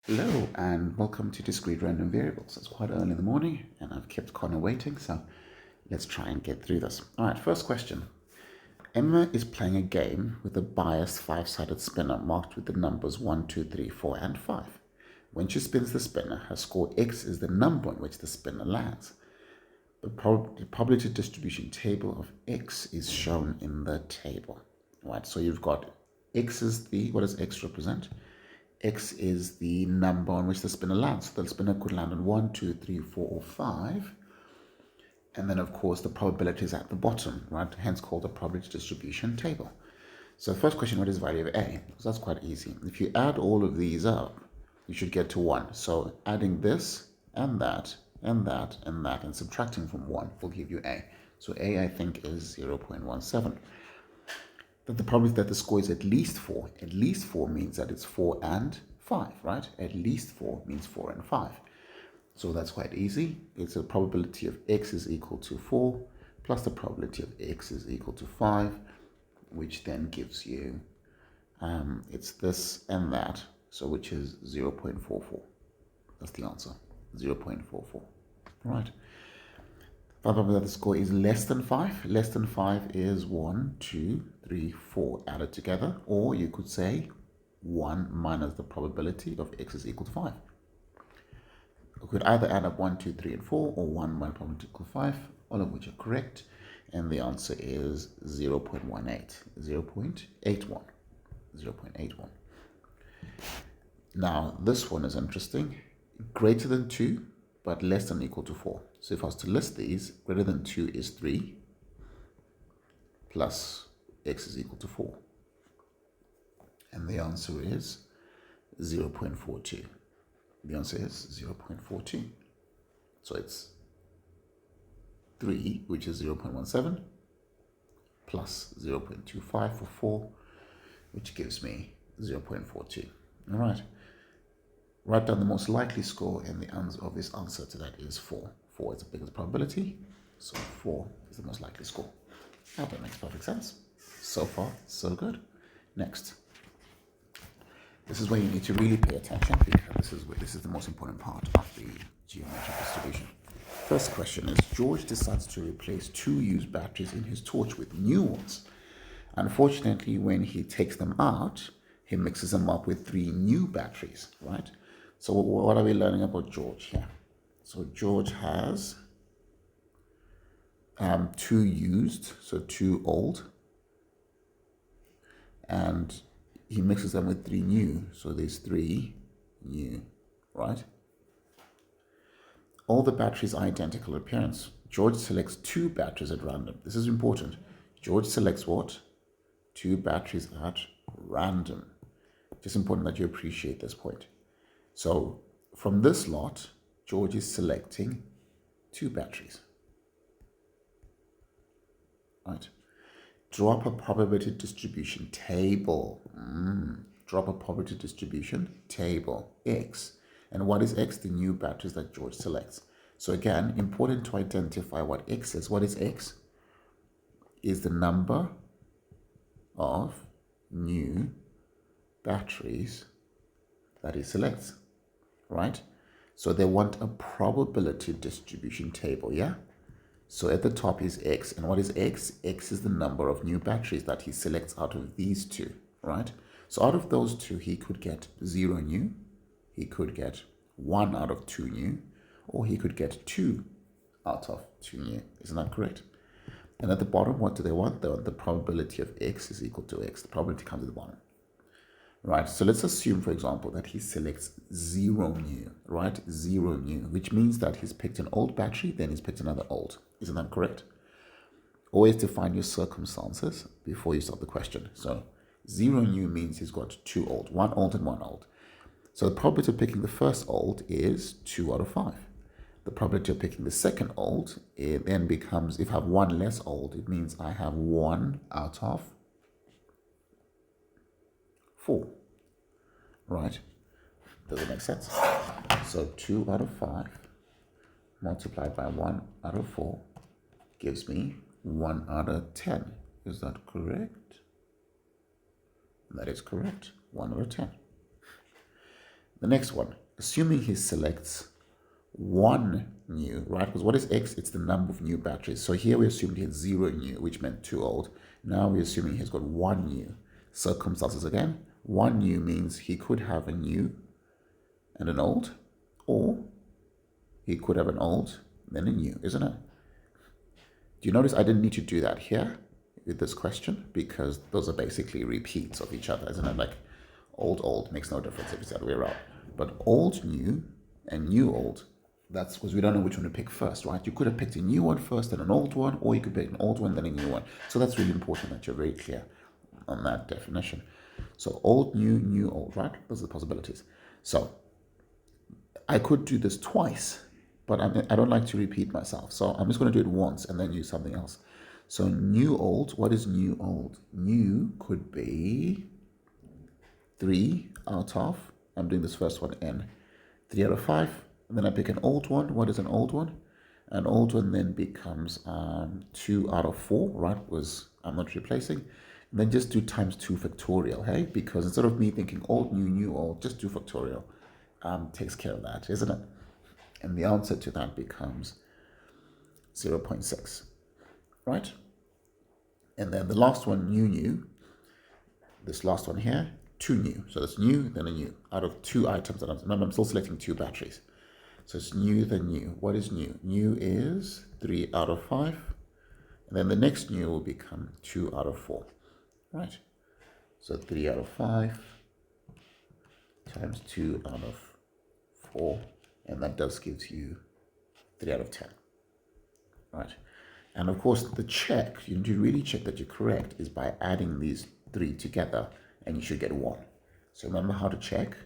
Hello and welcome to Discrete Random Variables. It's quite early in the morning and I've kept Connor waiting, so let's try and get through this. All right, first question. Emma is playing a game with a biased five-sided spinner marked with the numbers 1, 2, 3, 4, and 5. When she spins the spinner, her score X is the number on which the spinner lands. The probability distribution table of X is shown in the table. All right, so you've got X is what does X represent? X is the number on which the spinner lands. So the spinner could land on 1, 2, 3, 4, or 5. And then, of course, the probability is at the bottom, right? Hence called the probability distribution table. So first question, what is the value of A? So that's quite easy. If you add all of these up, you should get to 1. So adding this and that and that and that and subtracting from 1 will give you A. So A, I think, is 0.17. That the probability that the score is at least 4. At least 4 means that it's 4 and 5, right? At least 4 means 4 and 5. So that's quite easy. It's a probability of X is equal to 4 plus the probability of X is equal to 5, which then gives you, it's this and that, so which is 0.44. That's the answer, 0.44. Right. Probability that the score is less than 5. Less than 5 is 1, 2, 3, 4 added together. Or you could say 1 minus the probability of X is equal to 5. We could either add up 1, 2, 3, and 4, or 1 minus probability equal to 5, all of which are correct. And the answer is 0.18, 0.81, 0.81. Now, this one is interesting. Greater than 2, but less than or equal to 4. So if I was to list these, greater than 2 is 3, plus X is equal to 4. And the answer is 0.42. The answer is 0.42. So it's 3, which is 0.17, plus 0.25 for 4, which gives me 0.42. All right. Write down the most likely score, and the obvious answer to that is 4. 4 is the biggest probability, so 4 is the most likely score. Now that makes perfect sense. So far, so good. Next. This is where you need to really pay attention, because this is the most important part of the geometric distribution. First question is, George decides to replace 2 used batteries in his torch with new ones. Unfortunately, when he takes them out, he mixes them up with 3 new batteries, right? So what are we learning about George here? So George has 2 used, so 2 old, and he mixes them with 3 new, so there's 3 new, right? All the batteries are identical appearance. George selects 2 batteries at random. This is important. George selects what? 2 batteries at random. Just important that you appreciate this point. So from this lot, George is selecting 2 batteries. Right. Drop a probability distribution table. Drop a probability distribution table. X. And what is X? The new batteries that George selects. So again, important to identify what X is. What is X? Is the number of new batteries that he selects, right? So they want a probability distribution table, yeah? So at the top is X. And what is X? X is the number of new batteries that he selects out of these 2, right? So out of those 2, he could get 0 new, he could get 1 out of 2 new, or he could get 2 out of 2 new. Isn't that correct? And at the bottom, what do they want? They want the probability of X is equal to X. The probability comes at the bottom. Right, so let's assume, for example, that he selects 0 new, right? 0 new, which means that he's picked an old battery, then he's picked another old. Isn't that correct? Always define your circumstances before you start the question. So 0 new means he's got 2 old, 1 old and 1 old. So the probability of picking the first old is 2 out of 5. The probability of picking the second old, it then becomes, if I have 1 less old, it means I have 1 out of 4, right? Does it make sense? So 2 out of 5 multiplied by 1 out of 4 gives me 1 out of 10. Is that correct? That is correct. 1 out of 10. The next one, assuming he selects one new, right? Because what is X? It's the number of new batteries. So here we assumed he had 0 new, which meant 2 old. Now we're assuming he's got 1 new. Circumstances again. 1 new means he could have a new and an old, or he could have an old, then a new, isn't it? Do you notice I didn't need to do that here with this question, because those are basically repeats of each other, isn't it? Like old makes no difference if it's the other way around. But old new and new old, that's because we don't know which one to pick first, right? You could have picked a new one first and an old one, or you could pick an old one then a new one. So that's really important that you're very clear on that definition. So old, new, old, right? Those are the possibilities. So I could do this twice, but I don't like to repeat myself. So I'm just going to do it once and then use something else. So new old, what is new old? New could be 3 out of, I'm doing this first one in, 3 out of 5. And then I pick an old one. What is an old one? An old one then becomes 2 out of 4, right? Was I'm not replacing. And then just do times 2 factorial, hey? Because instead of me thinking old, new, old, just do factorial. Takes care of that, isn't it? And the answer to that becomes 0.6, right? And then the last one, new, this last one here, 2 new. So it's new, then a new. Out of 2 items, remember I'm still selecting 2 batteries. So it's new, then new. What is new? New is 3 out of 5. And then the next new will become 2 out of 4, right? So 3 out of 5 times 2 out of 4. And that does give you 3 out of 10, right? And of course, the check, you need to really check that you're correct, is by adding these 3 together, and you should get 1. So remember how to check.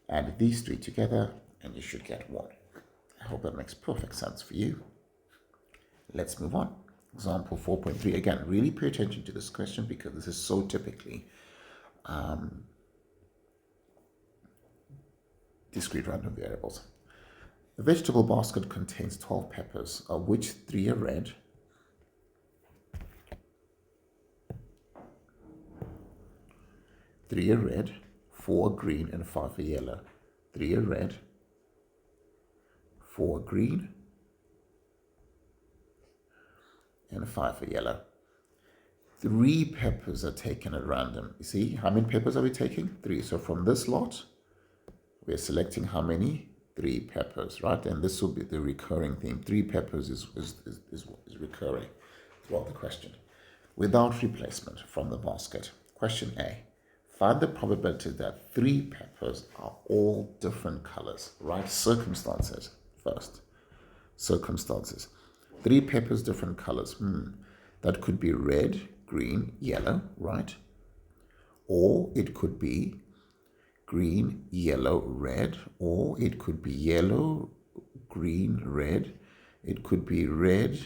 Add these 3 together, and you should get 1. I hope that makes perfect sense for you. Let's move on. Example 4.3. Again, really pay attention to this question, because this is so typically discrete random variables. The vegetable basket contains 12 peppers, of which 3 are red, 4 are green, and 5 are yellow. 3 are red, 4 are green, and 5 are yellow. 3 peppers are taken at random. You see, how many peppers are we taking? 3. So from this lot, we're selecting how many? 3 peppers, right? And this will be the recurring theme. 3 peppers is recurring throughout the question. Without replacement from the basket. Question A. Find the probability that 3 peppers are all different colors, right? Circumstances first. Circumstances. 3 peppers, different colors. That could be red, green, yellow, right? Or it could be green, yellow, red, or it could be yellow, green, red. It could be red,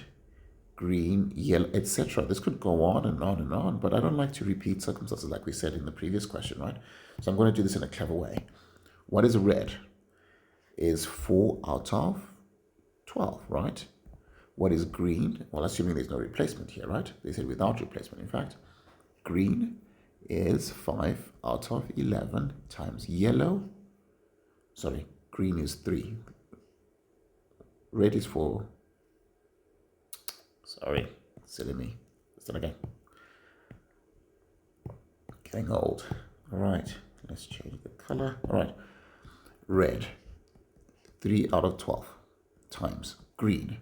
green, yellow, etc. This could go on and on and on, but I don't like to repeat circumstances like we said in the previous question, right? So I'm going to do this in a clever way. What is red? Is 4 out of 12, right? What is green? Well, assuming there's no replacement here, right? They said without replacement, in fact. Green is 5 out of 11 times yellow. Sorry, green is 3. Red is 4. Sorry, silly me. Let's do it again. Getting old. All right, let's change the color. All right, red, 3 out of 12 times green,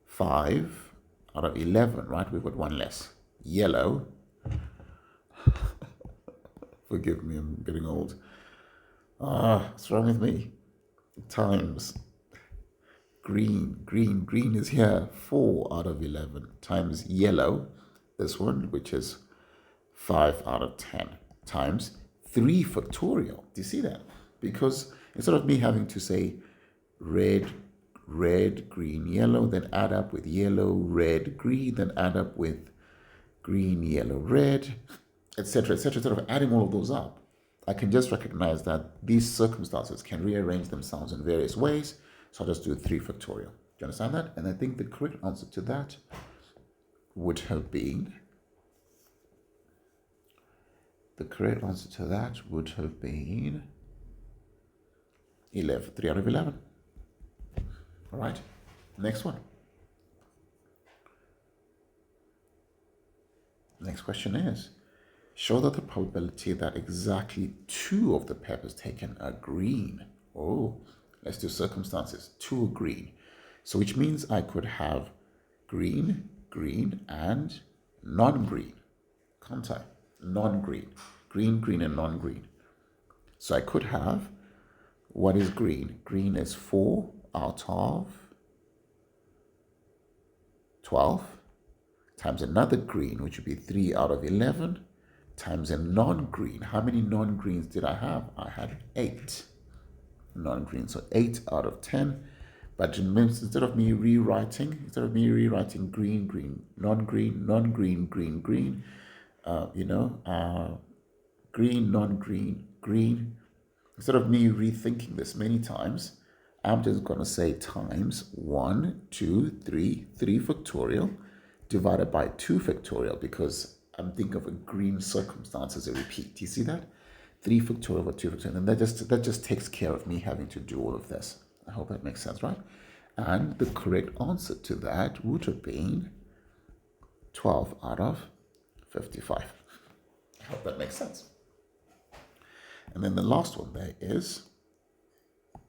5 out of 11, right? We've got 1 less. Yellow, forgive me, I'm getting old. What's wrong with me? Times green is here, 4 out of 11 times yellow, this one, which is 5 out of 10 times 3 factorial. Do you see that? Because instead of me having to say red, green, yellow, then add up with yellow, red, green, then add up with green, yellow, red, etc., instead of adding all of those up, I can just recognize that these circumstances can rearrange themselves in various ways. So I'll just do 3 factorial. Do you understand that? And I think the correct answer to that would have been the correct answer to that would have been 11, 3 out of 11. All right, next one. Next question is, show that the probability that exactly 2 of the peppers taken are green. Oh, let's do circumstances. 2 are green. So which means I could have green, green, and non-green. Can't I? Non-green. Green, green, and non-green. So I could have, what is green? Green is 4 out of 12 times another green, which would be 3 out of 11, times a non-green. How many non-greens did I have? I had 8 non-green, so 8 out of 10. But instead of me rewriting green, green, non-green, non-green, green, green, green, non-green, green, instead of me rethinking this many times, I'm just going to say times 1, 2, 3 factorial divided by 2 factorial, because I'm thinking of a green circumstance as a repeat. Do you see that? 3 factorial over 2 factorial. And that just takes care of me having to do all of this. I hope that makes sense, right? And the correct answer to that would have been 12 out of 55. I hope that makes sense. And then the last one there is, I'm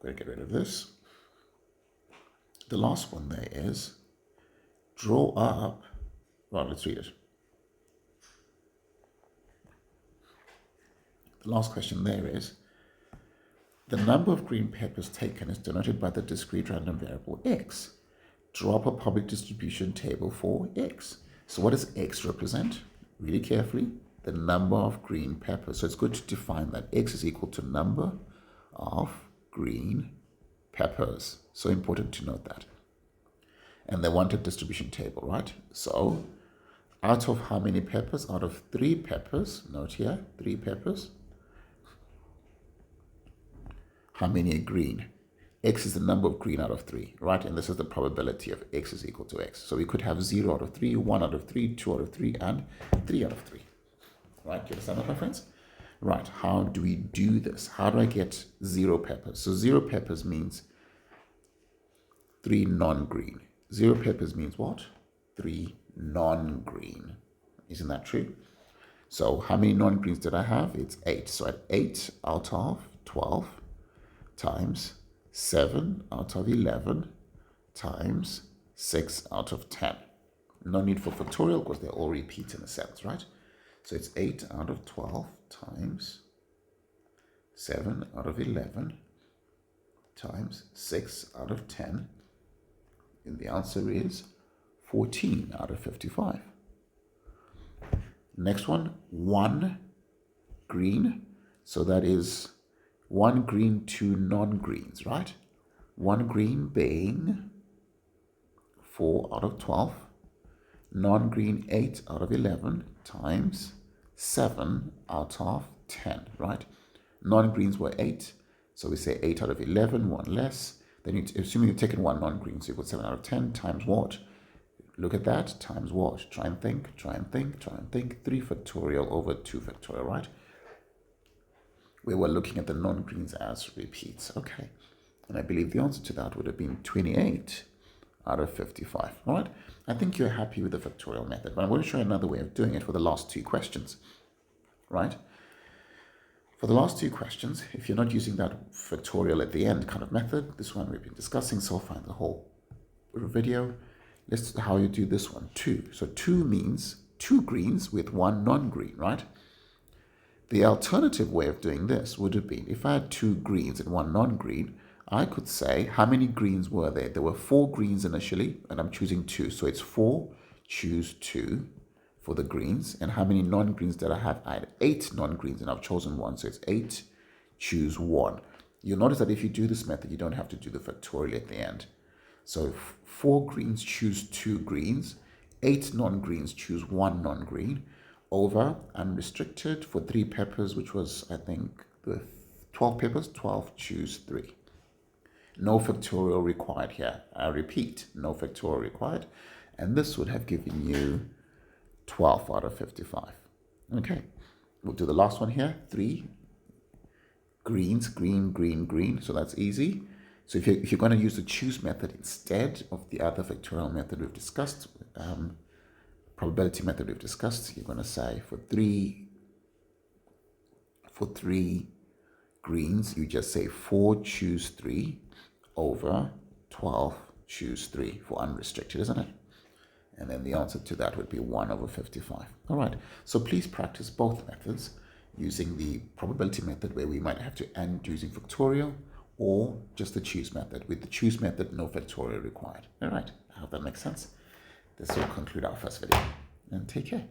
going to get rid of this. The last one there is, draw up, well, let's read it. The last question there is, the number of green peppers taken is denoted by the discrete random variable x. Draw up a public distribution table for x. So what does x represent? Really carefully, the number of green peppers. So it's good to define that x is equal to number of green peppers. So important to note that. And they want a distribution table, right? So out of how many peppers? Out of 3 peppers, note here, 3 peppers. How many are green? X is the number of green out of 3, right? And this is the probability of x is equal to x. So we could have 0 out of 3, 1 out of 3, 2 out of 3, and 3 out of 3. Right? Do you understand that, my friends? Right. How do we do this? How do I get 0 peppers? So 0 peppers means 3 non-green. 0 peppers means what? 3 non-green. Isn't that true? So how many non-greens did I have? It's 8. So at 8 out of 12 times 7 out of 11 times 6 out of 10. No need for factorial because they all repeat in a sense, right? So it's 8 out of 12 times 7 out of 11 times 6 out of 10. And the answer is 14 out of 55. Next one, 1 green. So that is 1 green, 2 non-greens, right? 1 green being 4 out of 12. Non-green 8 out of 11 times 7 out of 10, right? Non-greens were 8. So we say 8 out of 11, 1 less. Then assuming you've taken 1 non-green, so you've got 7 out of 10 times what? Look at that, times what? Try and think, try and think, try and think. 3 factorial over 2 factorial, right? We were looking at the non-greens as repeats. Okay. And I believe the answer to that would have been 28 out of 55. All right. I think you're happy with the factorial method, but I'm going to show you another way of doing it for the last 2 questions. Right? For the last 2 questions, if you're not using that factorial at the end kind of method, this one we've been discussing, so find the whole video. Let's how you do this one. 2. So 2 means 2 greens with 1 non-green, right? The alternative way of doing this would have been, if I had 2 greens and 1 non-green, I could say, how many greens were there? There were 4 greens initially, and I'm choosing 2. So it's 4, choose 2 for the greens. And how many non-greens did I have? I had 8 non-greens, and I've chosen 1. So it's 8, choose 1. You'll notice that if you do this method, you don't have to do the factorial at the end. So 4 greens, choose 2 greens. 8 non-greens, choose 1 non-green. Over unrestricted for 3 peppers, which was, I think, the 12 peppers, 12, choose 3. No factorial required here. I repeat, no factorial required. And this would have given you 12 out of 55. Okay. we'll do the last one here. 3 greens, green, green, green. So that's easy. So if you're going to use the choose method instead of the other factorial method we've discussed, probability method we've discussed, you're going to say for three greens, you just say 4 choose 3 over 12 choose 3 for unrestricted, isn't it? And then the answer to that would be 1 over 55. All right, so please practice both methods using the probability method where we might have to end using factorial, or just the choose method. With the choose method, no factorial required. All right, I hope that makes sense. This will conclude our first video, and take care.